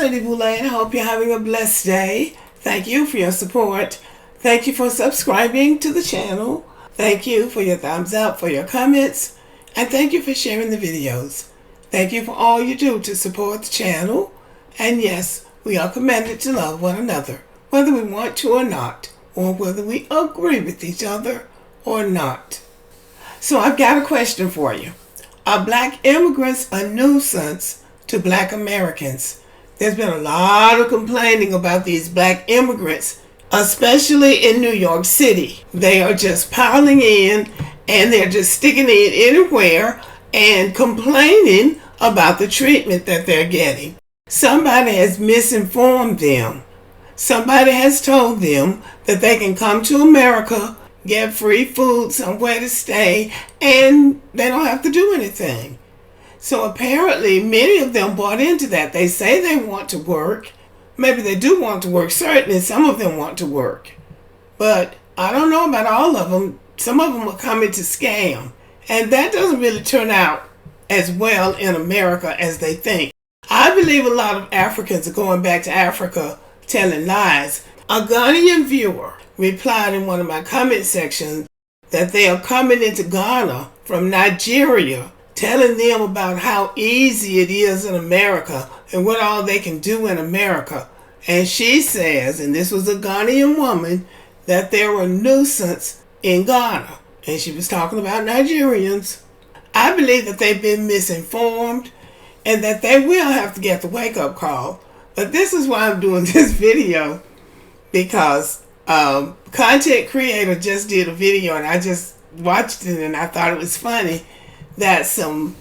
Lady Boulay, and I hope you're having a blessed day. Thank you for your support. Thank you for subscribing to the channel. Thank you for your thumbs up, for your comments, and thank you for sharing the videos. Thank you for all you do to support the channel. And yes, we are commanded to love one another, whether we want to or not, or whether we agree with each other or not. So I've got a question for you. Are black immigrants a nuisance to black Americans? There's been a lot of complaining about these black immigrants, especially in New York City. They are just piling in and they're just sticking in anywhere and complaining about the treatment that they're getting. Somebody has misinformed them. Somebody has told them that they can come to America, get free food, somewhere to stay, and they don't have to do anything. So apparently many of them bought into that. They say they want to work. Maybe they do want to work. Certainly some of them want to work. But I don't know about all of them. Some of them are coming to scam. And that doesn't really turn out as well in America as they think. I believe a lot of Africans are going back to Africa telling lies. A Ghanaian viewer replied in one of my comment sections that they are coming into Ghana from Nigeria, telling them about how easy it is in America and what all they can do in America. And she says, and this was a Ghanaian woman, that they're a nuisance in Ghana. And she was talking about Nigerians. I believe that they've been misinformed and that they will have to get the wake-up call. But this is why I'm doing this video, because content creator just did a video and I just watched it and I thought it was funny that some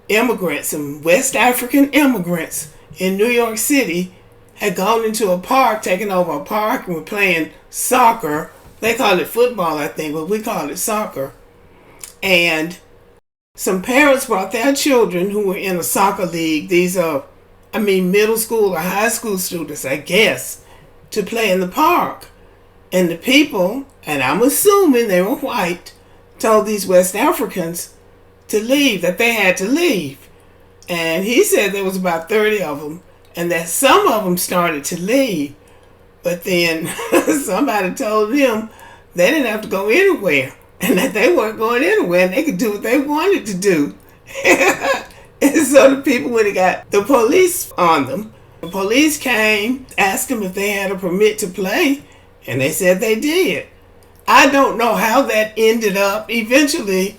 immigrants, some West African immigrants in New York City had gone into a park, taken over a park, and were playing soccer. They call it football, I think, but we call it soccer. And some parents brought their children who were in a soccer league. These are, middle school or high school students, I guess, to play in the park. And the people, and I'm assuming they were white, told these West Africans to leave, that they had to leave. And he said there was about 30 of them, and that some of them started to leave. But then somebody told them they didn't have to go anywhere, and that they weren't going anywhere, and they could do what they wanted to do. And so the people, when they got the police on them, the police came, asked them if they had a permit to play, and they said they did. I don't know how that ended up. Eventually,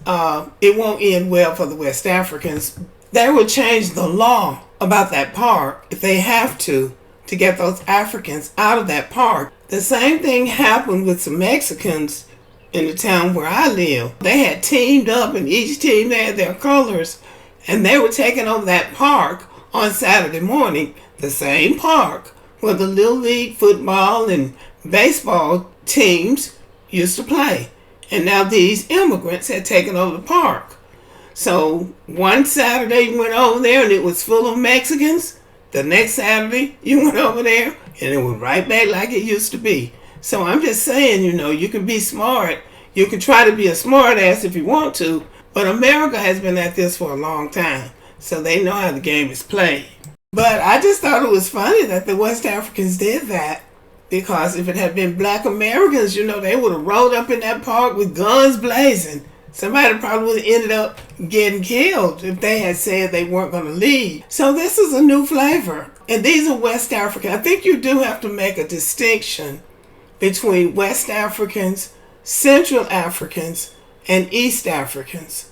it won't end well for the West Africans. They will change the law about that park if they have to get those Africans out of that park. The same thing happened with some Mexicans in the town where I live. They had teamed up, and each team had their colors, and they were taking over that park on Saturday morning, the same park where the Little League football and baseball teams used to play. And now these immigrants had taken over the park. So one Saturday you went over there and it was full of Mexicans. The next Saturday you went over there and it went right back like it used to be. So I'm just saying, you can be smart. You can try to be a smart ass if you want to. But America has been at this for a long time. So they know how the game is played. But I just thought it was funny that the West Africans did that. Because if it had been black Americans, they would have rolled up in that park with guns blazing. Somebody probably would have ended up getting killed if they had said they weren't going to leave. So this is a new flavor. And these are West African. I think you do have to make a distinction between West Africans, Central Africans, and East Africans.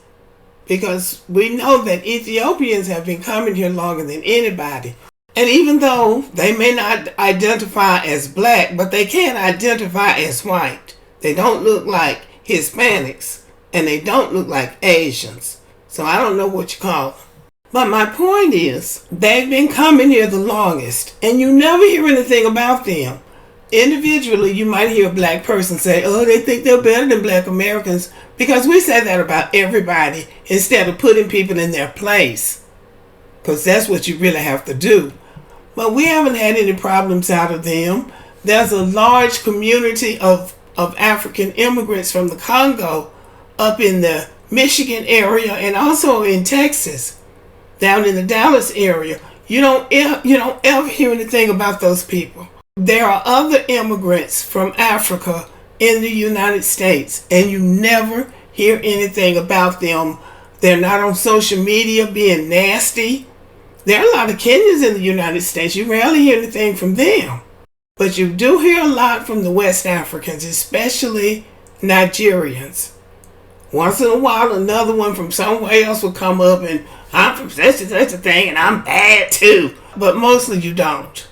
Because we know that Ethiopians have been coming here longer than anybody. And even though they may not identify as black, but they can identify as white. They don't look like Hispanics, and they don't look like Asians. So I don't know what you call them. But my point is, they've been coming here the longest, and you never hear anything about them. Individually, you might hear a black person say, oh, they think they're better than black Americans, because we say that about everybody instead of putting people in their place. Because that's what you really have to do. But we haven't had any problems out of them. There's a large community of African immigrants from the Congo up in the Michigan area and also in Texas, down in the Dallas area. You don't ever hear anything about those people. There are other immigrants from Africa in the United States, and you never hear anything about them. They're not on social media being nasty. There are a lot of Kenyans in the United States. You rarely hear anything from them. But you do hear a lot from the West Africans, especially Nigerians. Once in a while, another one from somewhere else will come up and, I'm from such and such a thing and I'm bad too. But mostly you don't.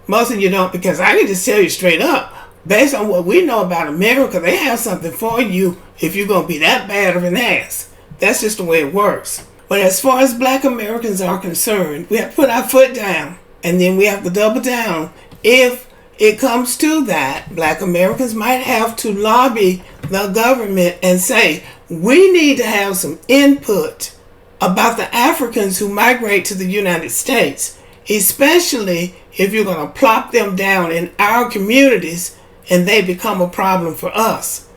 Mostly you don't, because I can just tell you straight up, based on what we know about America, they have something for you if you're going to be that bad of an ass. That's just the way it works. But as far as Black Americans are concerned, we have to put our foot down, and then we have to double down. If it comes to that, Black Americans might have to lobby the government and say, we need to have some input about the Africans who migrate to the United States, especially if you're going to plop them down in our communities and they become a problem for us.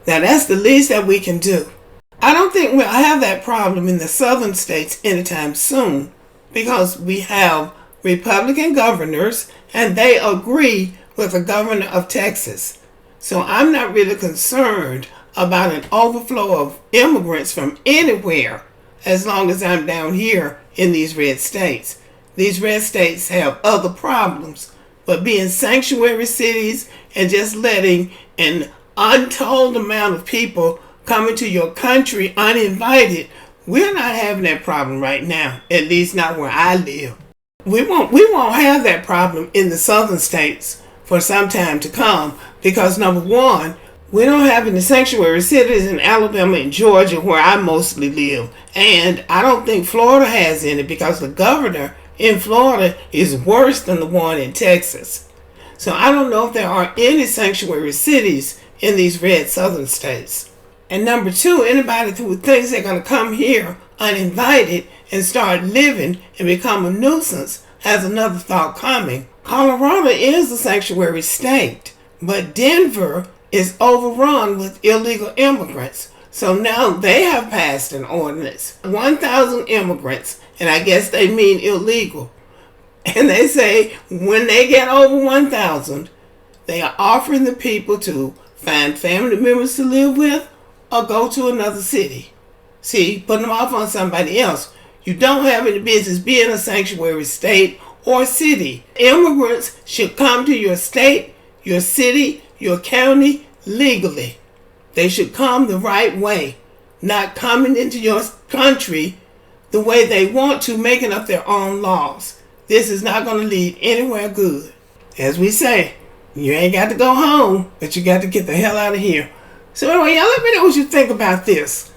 Now that's the least that we can do. I don't think we'll have that problem in the southern states anytime soon, because we have Republican governors and they agree with the governor of Texas. So I'm not really concerned about an overflow of immigrants from anywhere as long as I'm down here in these red states. These red states have other problems, but being sanctuary cities and just letting an untold amount of people come into your country uninvited, we're not having that problem right now, at least not where I live. We won't have that problem in the southern states for some time to come, because number one, we don't have any sanctuary cities in Alabama and Georgia where I mostly live, and I don't think Florida has any, because the governor in Florida is worse than the one in Texas. So I don't know if there are any sanctuary cities in these red southern states. And number two, anybody who thinks they're going to come here uninvited and start living and become a nuisance has another thought coming. Colorado is a sanctuary state, but Denver is overrun with illegal immigrants. So now they have passed an ordinance, 1,000 immigrants, and I guess they mean illegal. And they say when they get over 1,000, they are offering the people to find family members to live with or go to another city. See, putting them off on somebody else. You don't have any business being a sanctuary state or city. Immigrants should come to your state, your city, your county legally. They should come the right way, not coming into your country the way they want to, making up their own laws. This is not going to lead anywhere good. As we say, you ain't got to go home, but you got to get the hell out of here. So anyway, y'all let me know what you think about this.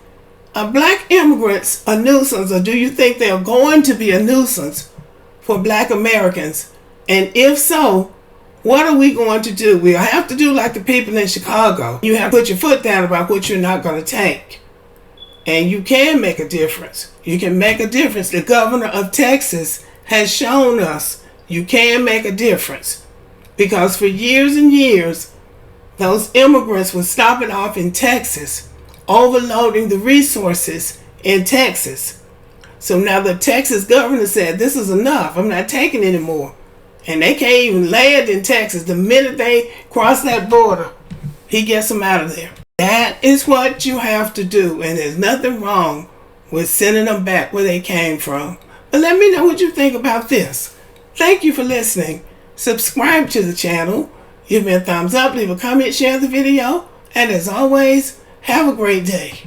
Are Black immigrants a nuisance, or do you think they're going to be a nuisance for Black Americans? And if so, what are we going to do? We'll have to do like the people in Chicago. You have to put your foot down about what you're not going to take. And you can make a difference. You can make a difference. The governor of Texas has shown us you can make a difference. Because for years and years, those immigrants were stopping off in Texas, overloading the resources in Texas. So now the Texas governor said, this is enough. I'm not taking any more. And they can't even land in Texas. The minute they cross that border, he gets them out of there. That is what you have to do. And there's nothing wrong with sending them back where they came from. But let me know what you think about this. Thank you for listening. Subscribe to the channel. Give me a thumbs up, leave a comment, share the video. And as always, have a great day.